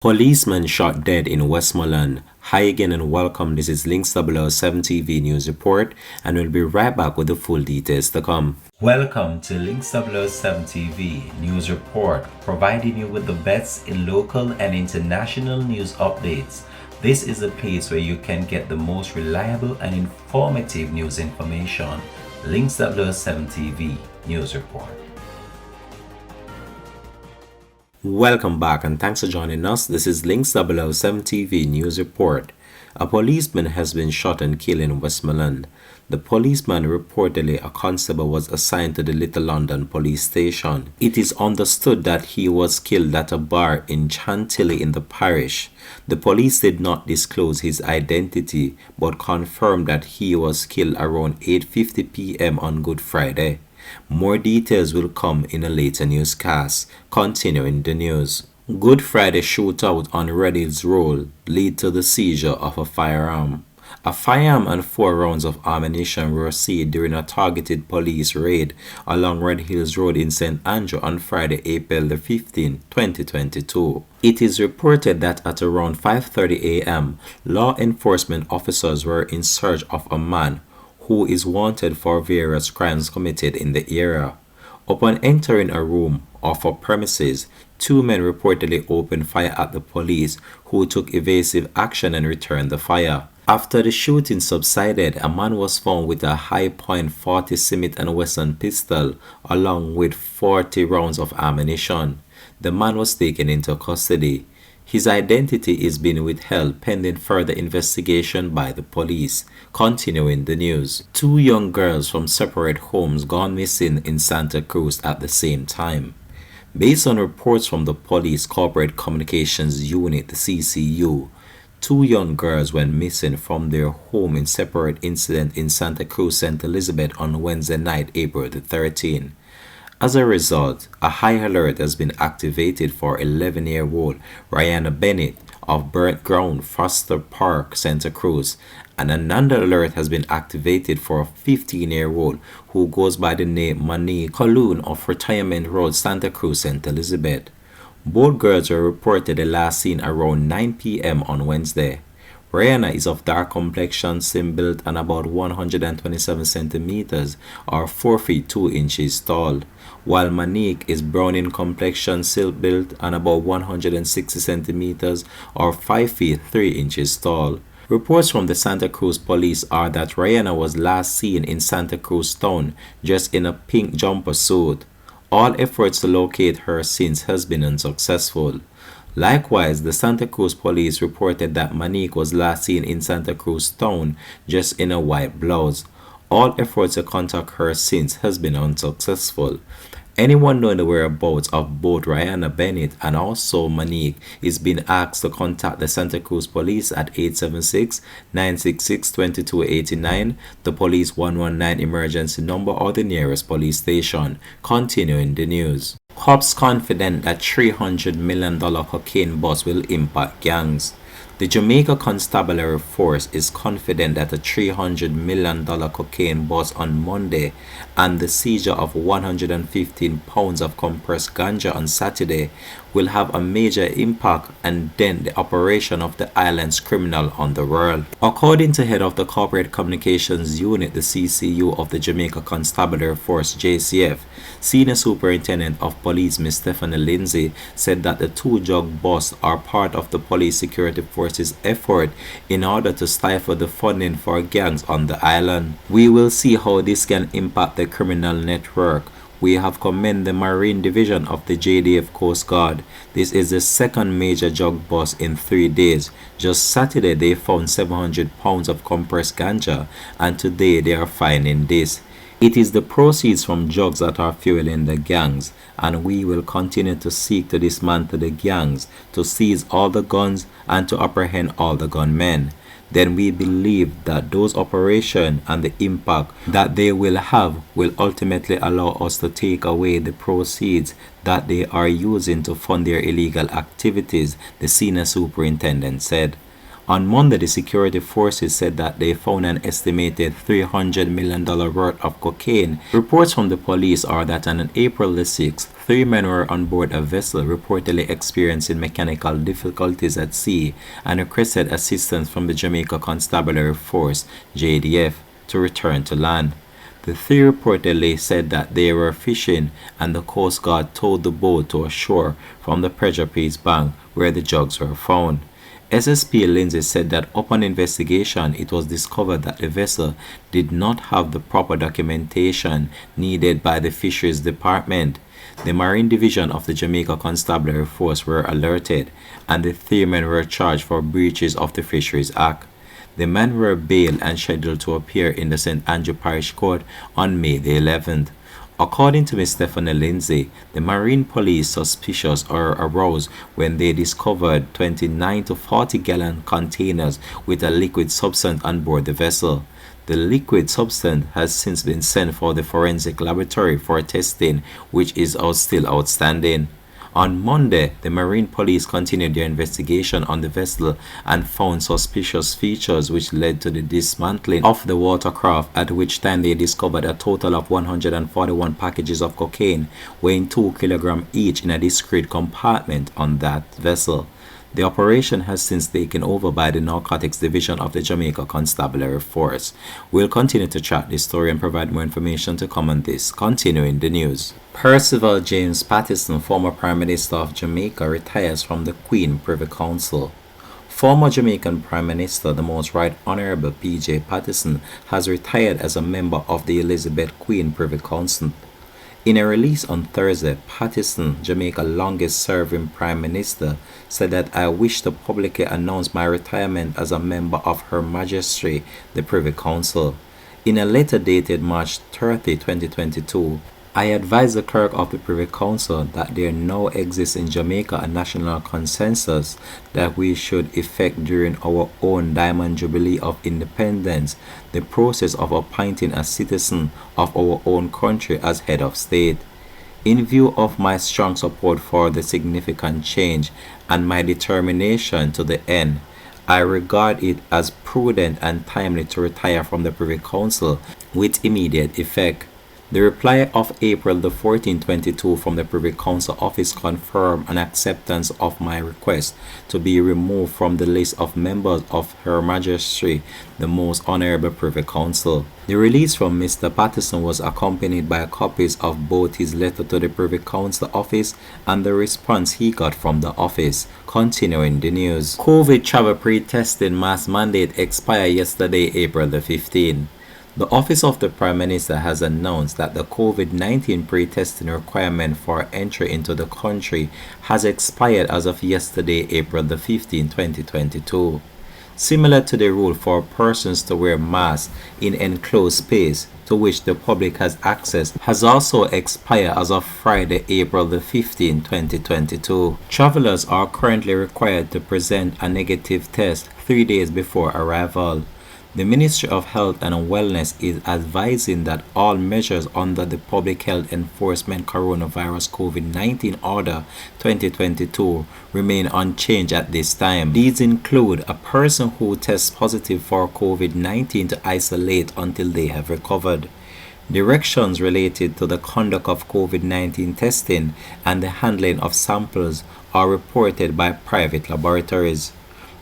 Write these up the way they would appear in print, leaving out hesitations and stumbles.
Policeman shot dead in Westmoreland. Hi again and welcome. This is Links 007 TV News Report, and we'll be right back with the full details to come. Welcome to Links 007 TV News Report, providing you with the best in local and international news updates. This is a place where you can get the most reliable and informative news information. Links 007 TV News Report. Welcome back and thanks for joining us. This is Links 007 TV News Report. A policeman has been shot and killed in Westmoreland. The policeman, reportedly a constable, was assigned to the Little London police station. It is understood that he was killed at a bar in Chantilly in the parish. The police did not disclose his identity but confirmed that he was killed around 8:50 p.m. on Good Friday. More details will come in a later newscast. Continuing the news. Good Friday shootout on Red Hills Road lead to the seizure of a firearm. A firearm and 4 rounds of ammunition were seized during a targeted police raid along Red Hills Road in St. Andrew on Friday, April 15, 2022. It is reported that at around 5:30 a.m., law enforcement officers were in search of a man who is wanted for various crimes committed in the area. Upon entering a room or for premises, 2 men reportedly opened fire at the police, who took evasive action and returned the fire. After the shooting subsided, a man was found with a high-point .40 Smith & Wesson pistol along with 40 rounds of ammunition. The man was taken into custody. His identity is being withheld pending further investigation by the police. Continuing the news. 2 young girls from separate homes gone missing in Santa Cruz at the same time. Based on reports from the Police Corporate Communications Unit, the CCU, 2 young girls went missing from their home in separate incident in Santa Cruz, St. Elizabeth on Wednesday night, April 13. As a result, a high alert has been activated for 11-year-old Rihanna Bennett of Burnt Ground, Foster Park, Santa Cruz, and another alert has been activated for a 15-year-old who goes by the name Monique Colloon of Retirement Road, Santa Cruz, St. Elizabeth. Both girls were reportedly last seen around 9 p.m. on Wednesday. Rihanna is of dark complexion, slim built, and about 127 centimeters or 4 feet 2 inches tall, while Monique is brown in complexion, silk built, and about 160 centimeters or 5 feet 3 inches tall. Reports from the Santa Cruz police are that Rihanna was last seen in Santa Cruz town dressed in a pink jumper suit. All efforts to locate her since has been unsuccessful. Likewise, the Santa Cruz police reported that Monique was last seen in Santa Cruz town just in a white blouse. All efforts to contact her since has been unsuccessful. Anyone knowing the whereabouts of both Rihanna Bennett and also Monique is being asked to contact the Santa Cruz police at 876-966-2289, the police 119 emergency number, or the nearest police station. Continuing the news. Cops confident that $300 million cocaine bust will impact gangs. The Jamaica Constabulary Force is confident that a $300 million cocaine bust on Monday and the seizure of 115 pounds of compressed ganja on Saturday will have a major impact and dent the operation of the island's criminal underworld. According to head of the Corporate Communications Unit, the CCU of the Jamaica Constabulary Force, JCF, Senior Superintendent of Police Ms. Stephanie Lindsay said that the 2 drug busts are part of the police security force's effort in order to stifle the funding for gangs on the island. We will see how this can impact the criminal network. We have commended the Marine Division of the JDF Coast Guard. This is the second major drug bust in 3 days. Just Saturday they found 700 pounds of compressed ganja, and today they are finding this. It is the proceeds from drugs that are fueling the gangs, and we will continue to seek to dismantle the gangs, to seize all the guns, and to apprehend all the gunmen. Then we believe that those operations and the impact that they will have will ultimately allow us to take away the proceeds that they are using to fund their illegal activities, the senior superintendent said. On Monday, the security forces said that they found an estimated $300 million worth of cocaine. Reports from the police are that on April the 6th, 3 men were on board a vessel reportedly experiencing mechanical difficulties at sea and requested assistance from the Jamaica Constabulary Force, JDF, to return to land. The three reportedly said that they were fishing and the Coast Guard towed the boat to a shore from the Pressure Piece Bank where the jugs were found. SSP Lindsay said that upon investigation, it was discovered that the vessel did not have the proper documentation needed by the Fisheries Department. The Marine Division of the Jamaica Constabulary Force were alerted, and the 3 men were charged for breaches of the Fisheries Act. The men were bailed and scheduled to appear in the St. Andrew Parish Court on May the 11th. According to Ms. Stephanie Lindsay, the Marine Police suspicious or aroused when they discovered 29 to 40-gallon containers with a liquid substance on board the vessel. The liquid substance has since been sent for the forensic laboratory for testing, which is still outstanding. On Monday, the Marine Police continued their investigation on the vessel and found suspicious features which led to the dismantling of the watercraft, at which time they discovered a total of 141 packages of cocaine weighing 2 kilograms each in a discrete compartment on that vessel. The operation has since taken over by the Narcotics Division of the Jamaica Constabulary Force. We'll continue to track this story and provide more information to come on this. Continuing the news. Percival James Patterson, former Prime Minister of Jamaica, retires from the Queen Privy Council. Former Jamaican Prime Minister, the Most Right Honorable P.J. Patterson, has retired as a member of the Elizabeth Queen Privy Council. In a release on Thursday, Patterson, Jamaica's longest-serving Prime Minister, said that I wish to publicly announce my retirement as a member of Her Majesty, the Privy Council. In a letter dated March 30, 2022, I advise the clerk of the Privy Council that there now exists in Jamaica a national consensus that we should effect during our own Diamond Jubilee of Independence the process of appointing a citizen of our own country as head of state. In view of my strong support for the significant change and my determination to the end, I regard it as prudent and timely to retire from the Privy Council with immediate effect. The reply of April the 14, 2022 from the Privy Council office confirmed an acceptance of my request to be removed from the list of members of Her Majesty, the Most Honorable Privy Council. The release from Mr. Patterson was accompanied by copies of both his letter to the Privy Council office and the response he got from the office. Continuing the news. COVID travel pre-testing mass mandate expired yesterday, April the 15th. The Office of the Prime Minister has announced that the COVID-19 pre-testing requirement for entry into the country has expired as of yesterday, April the 15th, 2022. Similar to the rule for persons to wear masks in enclosed space to which the public has access has also expired as of Friday, April the 15th, 2022. Travelers are currently required to present a negative test 3 days before arrival. The Ministry of Health and Wellness is advising that all measures under the Public Health Enforcement Coronavirus COVID-19 Order 2022 remain unchanged at this time. These include a person who tests positive for COVID-19 to isolate until they have recovered. Directions related to the conduct of COVID-19 testing and the handling of samples are reported by private laboratories.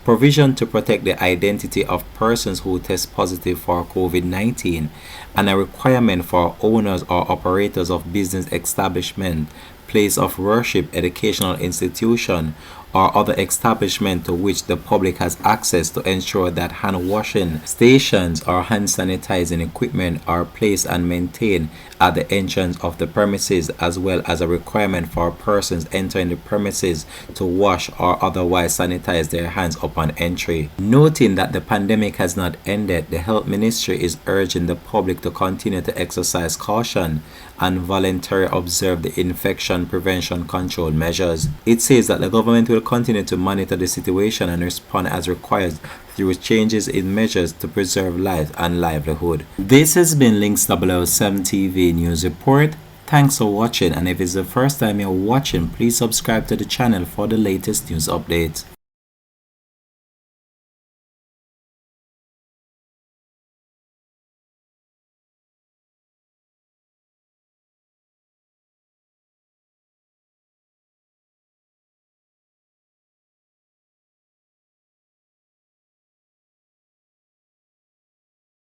Provision to protect the identity of persons who test positive for COVID-19 and a requirement for owners or operators of business establishment, place of worship, educational institution, or other establishment to which the public has access to ensure that hand washing stations or hand sanitizing equipment are placed and maintained at the entrance of the premises, as well as a requirement for persons entering the premises to wash or otherwise sanitize their hands upon entry. Noting that the pandemic has not ended, the Health Ministry is urging the public to continue to exercise caution and voluntarily observe the infection prevention control measures. It says that the government will continue to monitor the situation and respond as required through changes in measures to preserve life and livelihood. This has been Links 007 TV News Report. Thanks for watching, and if it's the first time you're watching, please subscribe to the channel for the latest news updates.